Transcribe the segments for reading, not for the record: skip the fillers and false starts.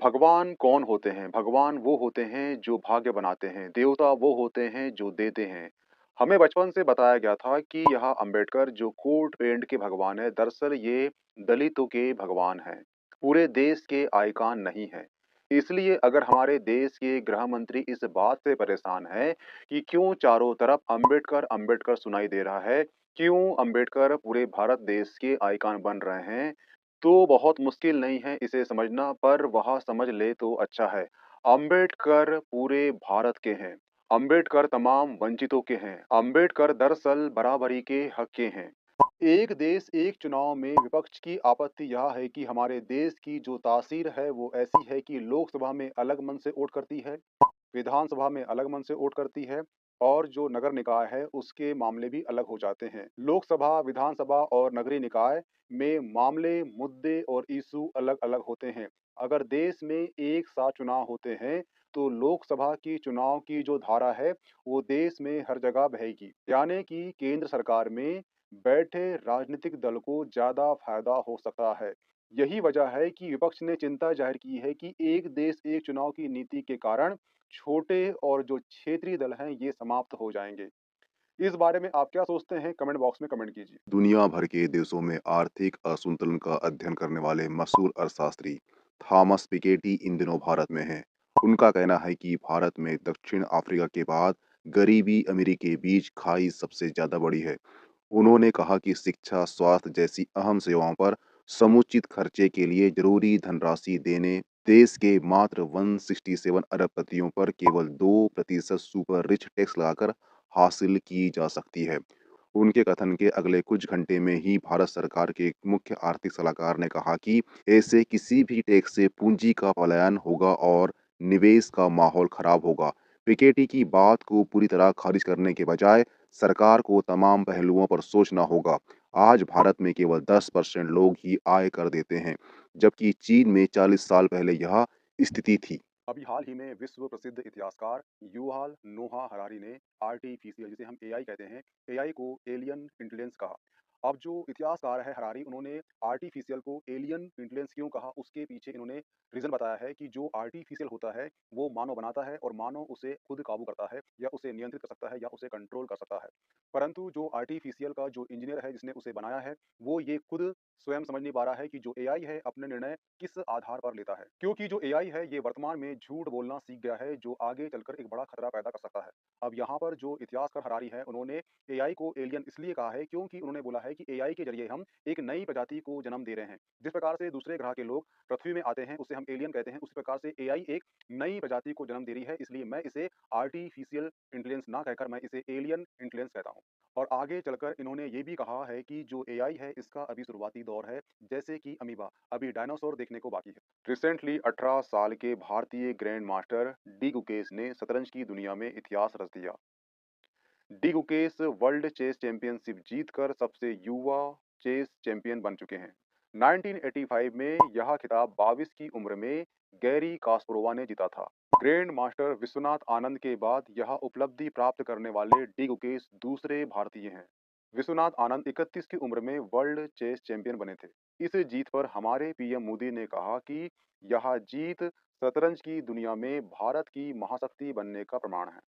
भगवान कौन होते हैं? भगवान वो होते हैं जो भाग्य बनाते हैं, देवता वो होते हैं जो देते हैं। हमें बचपन से बताया गया था कि यह अंबेडकर जो कोट पेंट के भगवान हैं, दरअसल ये दलितों के भगवान हैं, पूरे देश के आइकॉन नहीं हैं। इसलिए अगर हमारे देश के गृह मंत्री इस बात से परेशान हैं कि क्यों चारों तरफ अंबेडकर, अंबेडकर सुनाई दे रहा है, क्यों अंबेडकर पूरे भारत देश के आइकॉन बन रहे हैं, तो बहुत मुश्किल नहीं है इसे समझना, पर वह समझ ले तो अच्छा है। अंबेडकर पूरे भारत के हैं। अंबेडकर तमाम वंचितों के हैं। अंबेडकर दरअसल बराबरी के हक के हैं। एक देश एक चुनाव में विपक्ष की आपत्ति यह है कि हमारे देश की जो तासीर है वो ऐसी है कि लोकसभा में अलग मन से वोट करती है, विधानसभा में अलग मन से वोट करती है और जो नगर निकाय है उसके मामले भी अलग हो जाते हैं। लोकसभा, विधानसभा और नगरीय निकाय में मामले, मुद्दे और इशू अलग-अलग होते हैं। अगर देश में एक साथ चुनाव होते हैं तो लोकसभा की चुनाव की जो धारा है वो देश में हर जगह बहेगी। यानी कि केंद्र सरकार में बैठे राजनीतिक दल को ज़्यादा फायदा हो सकता है। यही वजह है कि विपक्ष ने चिंता जाहिर की है कि एक देश एक चुनाव की नीति के कारण छोटे और जो क्षेत्रीय दल हैं ये समाप्त हो जाएँगे। इस बारे में आप क्या सोचते हैं? कमेंट बॉक्स में कमेंट कीजिए। दुनिया भर के देशों में आर्थिक असंतुलन का अध्ययन करने वाले मशहूर अर्थशास्त्री थॉमस पिकेटी इन दिनों भारत में हैं। उनका कहना है कि भारत में दक्षिण अफ्रीका के बाद गरीबी अमीरी के बीच खाई सबसे ज्यादा बड़ी है। उन्होंने कहा कि शिक्षा, स्वास्थ्य जैसी अहम सेवाओं पर समुचित खर्चे के लिए जरूरी धनराशि देने देश के मात्र 167 अरबपतियों पर केवल 2% सुपर रिच टैक्स लगाकर हासिल की जा सकती है। उनके कथन के अगले कुछ घंटे में ही भारत सरकार के एक मुख्य आर्थिक सलाहकार ने कहा कि ऐसे किसी भी टैक्स से पूंजी का पलायन होगा और निवेश का माहौल खराब होगा। पिकेटी की बात को पूरी तरह खारिज करने के बजाय सरकार को तमाम पहलुओं पर सोचना होगा। आज भारत में केवल 10% लोग ही आय कर देते हैं, जबकि चीन में 40 साल पहले यह स्थिति थी। अभी हाल ही में विश्व प्रसिद्ध इतिहासकार युval नोहा हरारी ने आर्टिफिशियल, जिसे हम एआई कहते हैं, एआई को एलियन इंटेलिजेंस कहा। अब जो इतिहासकार है हरारी, उन्होंने आर्टिफिशियल को एलियन इंटेलिजेंस क्यों कहा, उसके पीछे इन्होंने रीजन बताया है कि जो आर्टिफिशियल होता है वो मानव बनाता है और मानव उसे खुद काबू करता है या उसे नियंत्रित कर सकता है या उसे कंट्रोल कर सकता है। परंतु जो आर्टिफिशियल का जो इंजीनियर है जिसने उसे बनाया है, वो ये खुद स्वयं समझ नहीं पा रहा है कि जो एआई है अपने निर्णय किस आधार पर लेता है, क्योंकि जो एआई है ये वर्तमान में झूठ बोलना सीख गया है जो आगे चलकर एक बड़ा खतरा पैदा कर सकता है। अब यहाँ पर जो इतिहासकार हरारी है उन्होंने एआई को एलियन इसलिए कहा है क्योंकि उन्होंने बोला है कि एआई के जरिए हम एक नई प्रजाति को जन्म दे रहे हैं। जिस प्रकार से दूसरे ग्रह के लोग पृथ्वी में आते हैं उसे हम एलियन कहते हैं, उसी प्रकार से एआई एक नई प्रजाति को जन्म दे रही है, इसलिए मैं इसे आर्टिफिशियल इंटेलिजेंस ना कहकर मैं इसे एलियन इंटेलिजेंस कहता हूँ। और आगे चलकर इन्होंने ये भी कहा है कि जो एआई है इसका अभी शुरुआती दौर है, जैसे कि अमीबा, अभी डायनासोर देखने को बाकी है। रिसेंटली 18 साल के भारतीय ग्रैंड मास्टर डी गुकेश ने शतरंज की दुनिया में इतिहास रच दिया। D Gukesh world chess championship जीतकर सबसे युवा चेस चैंपियन बन चुके हैं। 1985 में यह खिताब 22 की उम्र में गैरी कास्परोवा ने जीता था। ग्रैंड मास्टर विश्वनाथ आनंद के बाद यह उपलब्धि प्राप्त करने वाले डी गुकेश दूसरे भारतीय हैं। विश्वनाथ आनंद 31 की उम्र में वर्ल्ड चेस चैंपियन बने थे। इस जीत पर हमारे पीएम मोदी ने कहा कि यह जीत शतरंज की दुनिया में भारत की महाशक्ति बनने का प्रमाण है।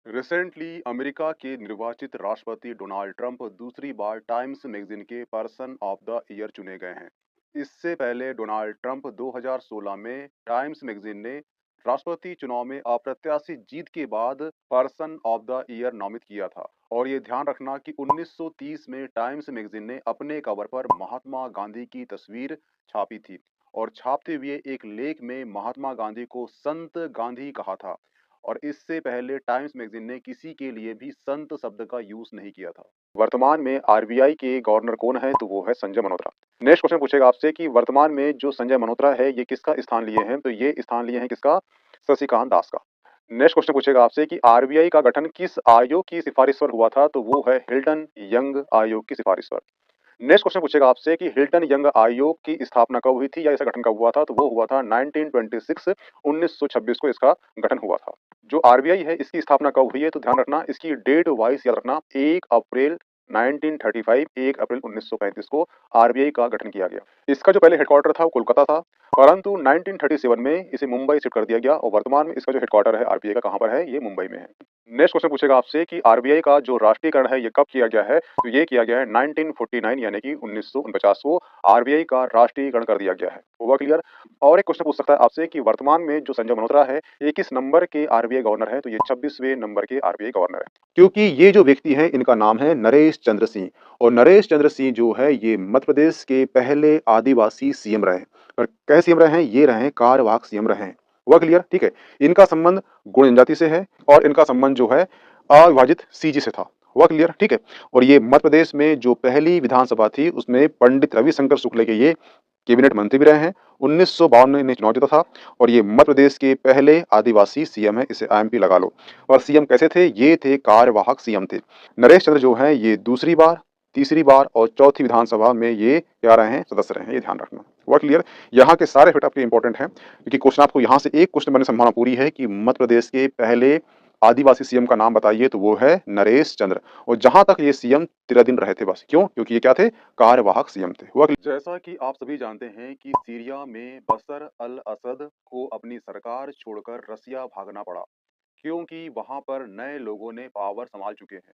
रिसेंटली अमेरिका के निर्वाचित राष्ट्रपति डोनाल्ड ट्रंप दूसरी बार टाइम्स मैगजीन के पर्सन ऑफ द ईयर चुने गए हैं। इससे पहले डोनाल्ड ट्रंप 2016 में टाइम्स मैगजीन ने राष्ट्रपति चुनाव में अप्रत्याशित जीत के बाद पर्सन ऑफ द ईयर नामित किया था। और ये ध्यान रखना कि 1930 में टाइम्स मैगजीन ने अपने कवर पर महात्मा गांधी की तस्वीर छापी थी और छापते हुए एक लेख में महात्मा गांधी को संत गांधी कहा था। और इससे पहले टाइम्स मैगजीन ने किसी के लिए भी संत शब्द का यूज नहीं किया था। वर्तमान में आरबीआई के गवर्नर कौन है? तो वो है संजय मल्होत्रा। नेक्स्ट क्वेश्चन पूछेगा आपसे कि वर्तमान में जो संजय मल्होत्रा है ये किसका स्थान लिए हैं? तो ये स्थान लिए हैं किसका? शशिकांत दास का। नेक्स्ट क्वेश्चन पूछेगा आपसे कि आरबीआई का गठन किस आयोग की सिफारिश पर हुआ था? तो वो है हिल्टन यंग आयोग की सिफारिश पर। नेक्स्ट क्वेश्चन पूछेगा आपसे कि हिल्टन यंग आयोग की स्थापना कब हुई थी या इसका गठन कब हुआ था? तो वो हुआ था 1926, 1926 को इसका गठन हुआ था। जो आरबीआई है इसकी स्थापना कब हुई है? तो ध्यान रखना, इसकी डेट वाइज याद रखना, 1 अप्रैल 1935 1 अप्रैल 1935 को आरबीआई का गठन किया गया। इसका जो पहले हेडक्वार्टर था वो कोलकाता था, परंतु 1937 में इसे मुंबई शिफ्ट कर दिया गया और वर्तमान में इसका जो हेडक्वार्टर है आरबीआई का कहाँ पर है, ये मुंबई में है। नेक्स्ट क्वेश्चन पूछेगा आपसे कि आरबीआई का जो राष्ट्रीयकरण है ये कब किया गया है, तो ये किया गया है 1949 यानी कि 1949 को आरबीआई का राष्ट्रीयकरण कर दिया गया है। हुआ क्लियर? और एक क्वेश्चन पूछ सकता है आपसे कि वर्तमान में जो संजय मल्होत्रा है ये किस नंबर के आरबीआई गवर्नर है, तो ये 26वें नंबर के आरबीआई गवर्नर है। क्योंकि ये जो व्यक्ति हैं इनका नाम है नरेश चंद्र सिंह, और नरेश चंद्र सिंह जो है ये मध्य प्रदेश के पहले आदिवासी सीएम रहे हैं। और कैसे सीएम रहे हैं? ये रहे हैं कार्यवाहक सीएम रहे हैं। हुआ क्लियर? ठीक है। इनका संबंध गुण जनजाति से है और इनका संबंध जो है अविभाजित सीजी से था। हुआ क्लियर? ठीक है। और ये मध्य प्रदेश में जो पहली विधानसभा थी उसमें पंडित रविशंकर शुक्ल के ये कैबिनेट मंत्री भी रहे हैं। 1952 में इन्हें चुनाव जीता था और ये मध्य प्रदेश के पहले आदिवासी सीएम है। इसे आईएमपी लगा लो। और सीएम कैसे थे? ये थे कार्यवाहक सीएम थे। नरेश चंद्र जो है ये दूसरी बार, तीसरी बार और चौथी विधानसभा में ये क्या रहे हैं? सदस्य रहे हैं। ये ध्यान रखना। हुआ क्लियर? यहाँ के सारे फैक्ट आपके इंपॉर्टेंट हैं क्योंकि क्वेश्चन आपको यहाँ से एक क्वेश्चन बनने की संभावना पूरी है कि मध्य प्रदेश के पहले आदिवासी सीएम का नाम बताइए, तो वो है नरेश चंद्र। और जहां तक ये सीएम 13 दिन रहे थे बस। क्यों? क्योंकि ये क्या थे? कार्यवाहक सीएम थे। हुआ क्लियर? जैसा कि आप सभी जानते हैं कि सीरिया में बशर अल असद को अपनी सरकार छोड़कर रसिया भागना पड़ा क्योंकि वहां पर नए लोगों ने पावर संभाल चुके हैं।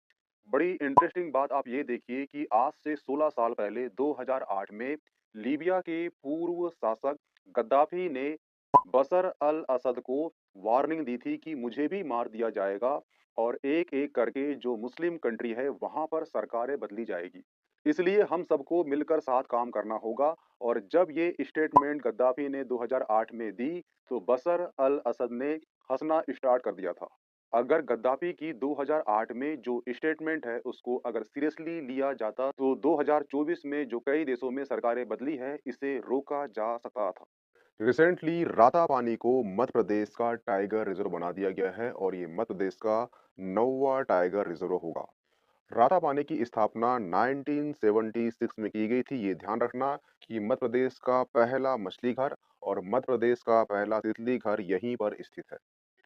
बड़ी इंटरेस्टिंग बात आप ये देखिए कि आज से 16 साल पहले 2008 में लीबिया के पूर्व शासक गद्दाफी ने बशर अल असद को वार्निंग दी थी कि मुझे भी मार दिया जाएगा और एक एक करके जो मुस्लिम कंट्री है वहां पर सरकारें बदली जाएगी। इसलिए हम सबको मिलकर साथ काम करना होगा। और जब ये स्टेटमेंट गद्दाफी ने 2008 में दी तो बशर अल असद ने हंसना स्टार्ट कर दिया था। अगर गद्दाफी की 2008 में जो स्टेटमेंट है उसको अगर सीरियसली लिया जाता तो 2024 में जो कई देशों में सरकारें बदली है इसे रोका जा सकता था। रिसेंटली रातापानी को मध्य प्रदेश का टाइगर रिजर्व बना दिया गया है और ये मध्य प्रदेश का 9वां टाइगर रिजर्व होगा। रातापानी की स्थापना 1976 में की गई थी। ये ध्यान रखना कि मध्य प्रदेश का पहला मछली घर और मध्य प्रदेश का पहला तितली घर यहीं पर स्थित है।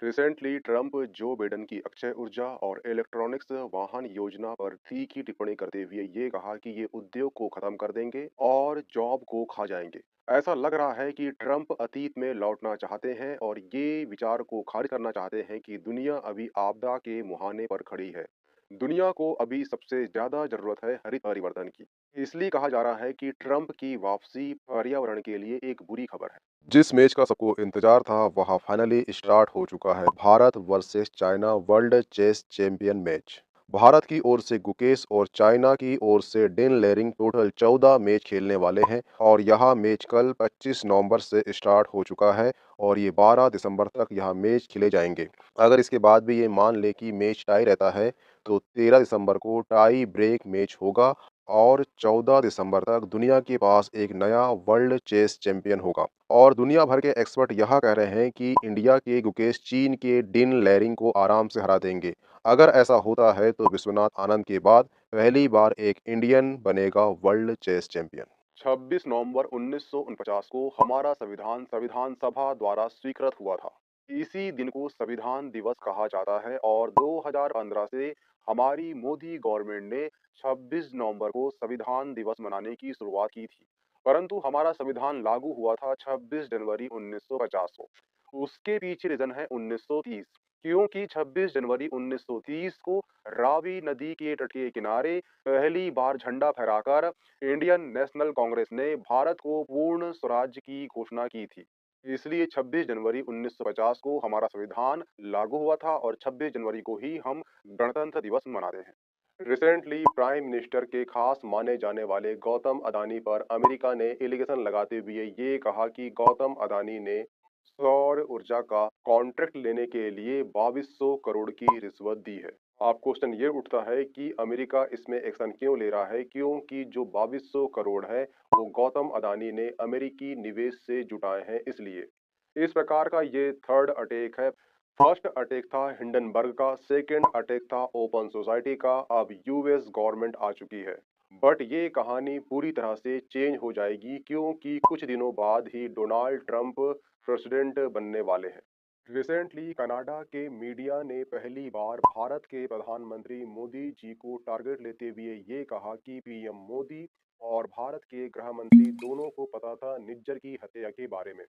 रिसेंटली ट्रंप जो बाइडेन की अक्षय ऊर्जा और इलेक्ट्रॉनिक्स वाहन योजना पर तीखी टिप्पणी करते हुए ये कहा कि ये उद्योग को खत्म कर देंगे और जॉब को खा जाएंगे। ऐसा लग रहा है कि ट्रंप अतीत में लौटना चाहते हैं और ये विचार को खारिज करना चाहते हैं कि दुनिया अभी आपदा के मुहाने पर खड़ी है। दुनिया को अभी सबसे ज्यादा जरूरत है हरित परिवर्तन की। इसलिए कहा जा रहा है कि ट्रंप की वापसी पर्यावरण के लिए एक बुरी खबर है। जिस मैच का सबको इंतजार था वह फाइनली स्टार्ट हो चुका है। Bharat versus China world chess champion match. Bharat की ओर से गुकेश और चाइना की ओर से डेन लेरिंग टोटल 14 मैच खेलने वाले हैं और यह मैच कल 25 नवंबर से स्टार्ट हो चुका है और ये 12 दिसंबर तक यह मैच खेले जाएंगे। अगर इसके बाद भी ये मान ले कि मैच टाई रहता है तो 13 दिसंबर को टाई ब्रेक मैच होगा और 14 दिसंबर तक दुनिया के पास एक नया वर्ल्ड चेस चैंपियन होगा। और दुनिया भर के एक्सपर्ट यह कह रहे हैं कि इंडिया के गुकेश चीन के डिन लैरिंग को आराम से हरा देंगे। अगर ऐसा होता है तो विश्वनाथ आनंद के बाद पहली बार एक इंडियन बनेगा वर्ल्ड चेस चैंपियन। 26 नवंबर 1949 को हमारा संविधान संविधान सभा द्वारा स्वीकृत हुआ था। इसी दिन को संविधान दिवस कहा जाता है और 2015 से हमारी मोदी गवर्नमेंट ने 26 नवंबर को संविधान दिवस मनाने की शुरुआत की थी। परंतु हमारा संविधान लागू हुआ था 26 जनवरी 1950 को। उसके पीछे रीजन है 1930, क्योंकि 26 जनवरी 1930 को रावी नदी के तट के किनारे पहली बार झंडा फहराकर इंडियन नेशनल कांग्रेस ने भारत को पूर्ण स्वराज्य की घोषणा की थी। इसलिए 26 जनवरी 1950 को हमारा संविधान लागू हुआ था और 26 जनवरी को ही हम गणतंत्र दिवस मनाते हैं। रिसेंटली प्राइम मिनिस्टर के खास माने जाने वाले गौतम अदानी पर अमेरिका ने एलिगेशन लगाते हुए ये कहा कि गौतम अदानी ने सौर ऊर्जा का कॉन्ट्रैक्ट लेने के लिए 2200 करोड़ की रिश्वत दी है। आप क्वेश्चन ये उठता है कि अमेरिका इसमें एक्शन क्यों ले रहा है, क्योंकि जो 2200 करोड़ है वो गौतम अदानी ने अमेरिकी निवेश से जुटाए हैं। इसलिए इस प्रकार का ये थर्ड अटैक है। फर्स्ट अटैक था हिंडनबर्ग का, सेकंड अटैक था ओपन सोसाइटी का, अब यूएस गवर्नमेंट आ चुकी है। बट ये कहानी पूरी तरह से चेंज हो जाएगी क्योंकि कुछ दिनों बाद ही डोनाल्ड ट्रंप प्रेसिडेंट बनने वाले हैं। रिसेंटली कनाडा के मीडिया ने पहली बार भारत के प्रधानमंत्री मोदी जी को टारगेट लेते हुए ये कहा कि पीएम मोदी और भारत के गृह मंत्री दोनों को पता था निज्जर की हत्या के बारे में।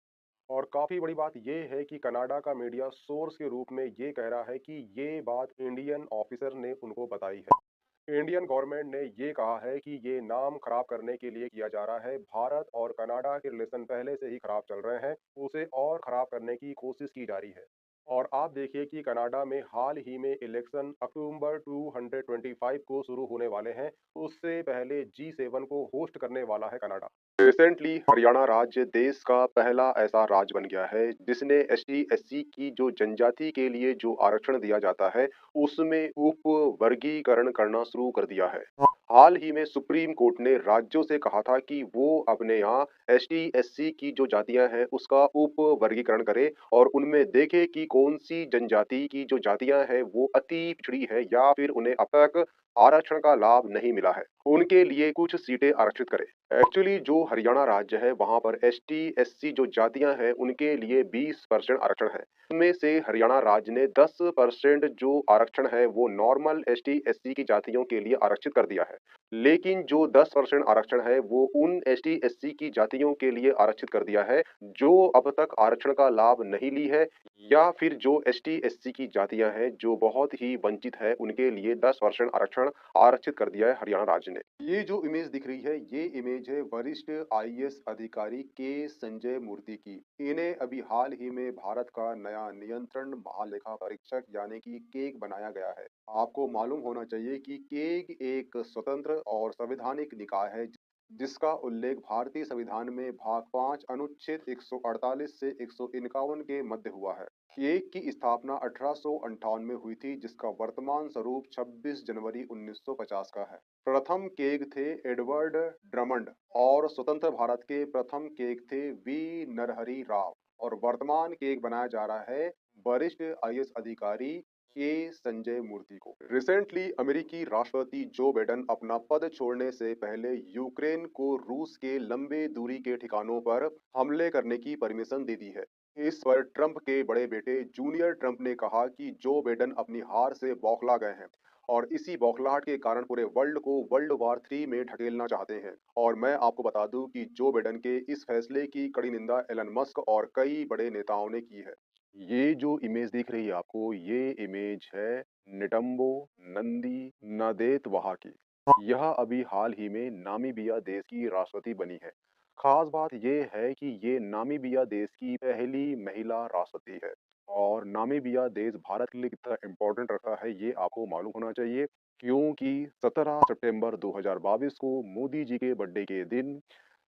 और काफी बड़ी बात यह है कि कनाडा का मीडिया सोर्स के रूप में ये कह रहा है कि ये बात इंडियन ऑफिसर ने उनको बताई है। इंडियन गवर्नमेंट ने ये कहा है कि ये नाम खराब करने के लिए किया जा रहा है। भारत और कनाडा के रिलेशन पहले से ही खराब चल रहे हैं, उसे और खराब करने की कोशिश की जा रही है। और आप देखिए कि कनाडा में हाल ही में इलेक्शन अक्टूबर 225 को शुरू होने वाले हैं। उससे पहले G7 को होस्ट करने वाला है कनाडा। रिसेंटली हरियाणा राज्य देश का पहला ऐसा राज्य बन गया है जिसने एसटी एससी की जो जनजाति के लिए जो आरक्षण दिया जाता है उसमें उप वर्गीकरण करना शुरू कर दिया है। हाल ही में सुप्रीम कोर्ट ने राज्यों से कहा था कि वो अपने यहाँ एसटी एससी की जो जातियां हैं उसका उप वर्गीकरण करे और उनमें देखे कि कौन सी जनजाति की जो जातियां हैं वो अति पिछड़ी है या फिर उन्हें अब तक आरक्षण का लाभ नहीं मिला है, उनके लिए कुछ सीटें आरक्षित करे। एक्चुअली जो हरियाणा राज्य है वहां पर एसटी एससी जो जातियां हैं उनके लिए 20% आरक्षण है। उनमें से हरियाणा राज्य ने 10% जो आरक्षण है वो नॉर्मल एसटी एससी की जातियों के लिए आरक्षित कर दिया है। लेकिन जो 10% आरक्षण है वो उन एसटी एससी की जातियों के लिए आरक्षित कर दिया है जो अब तक आरक्षण का लाभ नहीं ली है या फिर जो एसटी एससी की जातियां हैं जो बहुत ही वंचित है उनके लिए 10% आरक्षण आरक्षित कर दिया है हरियाणा राज्य ने। ये जो इमेज दिख रही है ये इमेज है वरिष्ठ आईएएस अधिकारी के संजय मूर्ति की। इन्हें अभी हाल ही में भारत का नया नियंत्रण महालेखा परीक्षक यानी कि केग बनाया गया है। आपको मालूम होना चाहिए कि केग एक स्वतंत्र और संवैधानिक निकाय है जिसका उल्लेख भारतीय संविधान में भाग 5 अनुच्छेद 148 से 151 के मध्य हुआ है। केग की स्थापना 1858 में हुई थी जिसका वर्तमान स्वरूप 26 जनवरी 1950 का है। प्रथम केग थे एडवर्ड ड्रमंड और स्वतंत्र भारत के प्रथम केग थे वी नरहरि राव और वर्तमान केग बनाया जा रहा है वरिष्ठ आईएएस अधिकारी के संजय मूर्ति को। रिसेंटली अमेरिकी राष्ट्रपति जो बाइडेन अपना पद छोड़ने से पहले यूक्रेन को रूस के लंबे दूरी के ठिकानों पर हमले करने की परमिशन दे दी है। इस पर ट्रंप के बड़े बेटे जूनियर ट्रंप ने कहा कि जो बाइडेन अपनी हार से बौखला गए हैं और इसी बौखलाहट के कारण पूरे वर्ल्ड को वर्ल्ड वॉर 3 में ढकेलना चाहते हैं। और मैं आपको बता दूं कि जो बाइडेन के इस फैसले की कड़ी निंदा एलन मस्क और कई बड़े नेताओं ने की है। ये जो इमेज दिख रही है आपको ये इमेज है निटम्बो नंदी नदेत वहा की। यह अभी हाल ही में नामीबिया देश की राष्ट्रपति बनी है। खास बात ये है कि ये नामीबिया देश की पहली महिला राष्ट्रपति है और नामीबिया देश भारत के लिए कितना इम्पोर्टेंट रखा है ये आपको मालूम होना चाहिए क्योंकि 17 सितंबर 2022 को मोदी जी के बर्थडे के दिन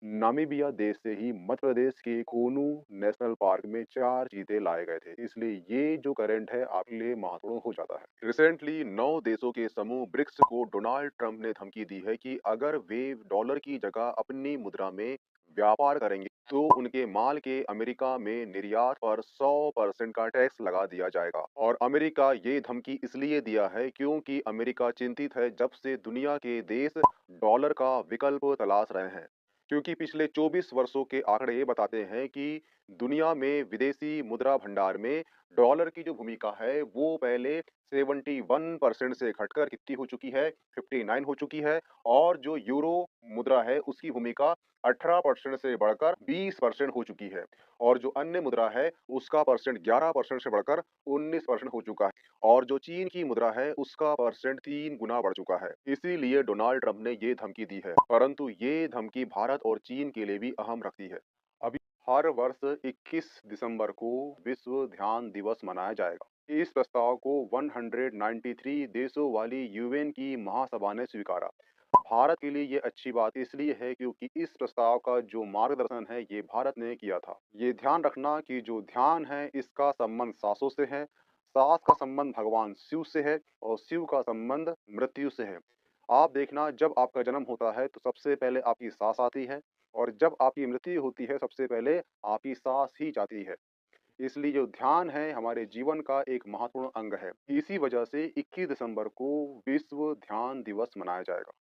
नामीबिया देश से ही मध्य प्रदेश के कोनू नेशनल पार्क में 4 चीते लाए गए थे, इसलिए ये जो करंट है आपके लिए महत्वपूर्ण हो जाता है। रिसेंटली 9 देशों के समूह ब्रिक्स को डोनाल्ड ट्रंप ने धमकी दी है कि अगर वे डॉलर की जगह अपनी मुद्रा में व्यापार करेंगे तो उनके माल के अमेरिका में निर्यात पर 100% का टैक्स लगा दिया जाएगा। और अमेरिका ये धमकी इसलिए दिया है क्योंकि अमेरिका चिंतित है जब से दुनिया के देश डॉलर का विकल्प तलाश रहे हैं, क्योंकि पिछले 24 वर्षों के आंकड़े ये बताते हैं कि दुनिया में विदेशी मुद्रा भंडार में डॉलर की जो भूमिका है वो पहले 71% से घटकर कितनी हो चुकी है 59 हो चुकी है और जो यूरो मुद्रा है उसकी भूमिका 18% से बढ़कर 20% हो चुकी है और जो अन्य मुद्रा है उसका परसेंट 11% से बढ़कर 19% हो चुका है और जो चीन की मुद्रा है उसका परसेंट 3 गुना बढ़ चुका है। इसीलिए डोनाल्ड ट्रंप ने ये धमकी दी है, परंतु ये धमकी भारत और चीन के लिए भी अहम रखती है। अभी हर वर्ष 21 दिसंबर को विश्व ध्यान दिवस मनाया जाएगा। इस प्रस्ताव को 193 देशों वाली यूएन की महासभा ने स्वीकारा। भारत के लिए ये अच्छी बात इसलिए है क्योंकि इस प्रस्ताव का जो मार्गदर्शन है ये भारत ने किया था। ये ध्यान रखना कि जो ध्यान है इसका संबंध सांसों से है, सांस का संबंध भगवान शिव से है और शिव का संबंध मृत्यु से है। आप देखना जब आपका जन्म होता है तो सबसे पहले आपकी सांस आती है और जब आपकी मृत्यु होती है सबसे पहले आपकी सांस ही जाती है। इसलिए जो ध्यान है हमारे जीवन का एक महत्वपूर्ण अंग है। इसी वजह से 21 दिसंबर को विश्व ध्यान दिवस मनाया जाएगा।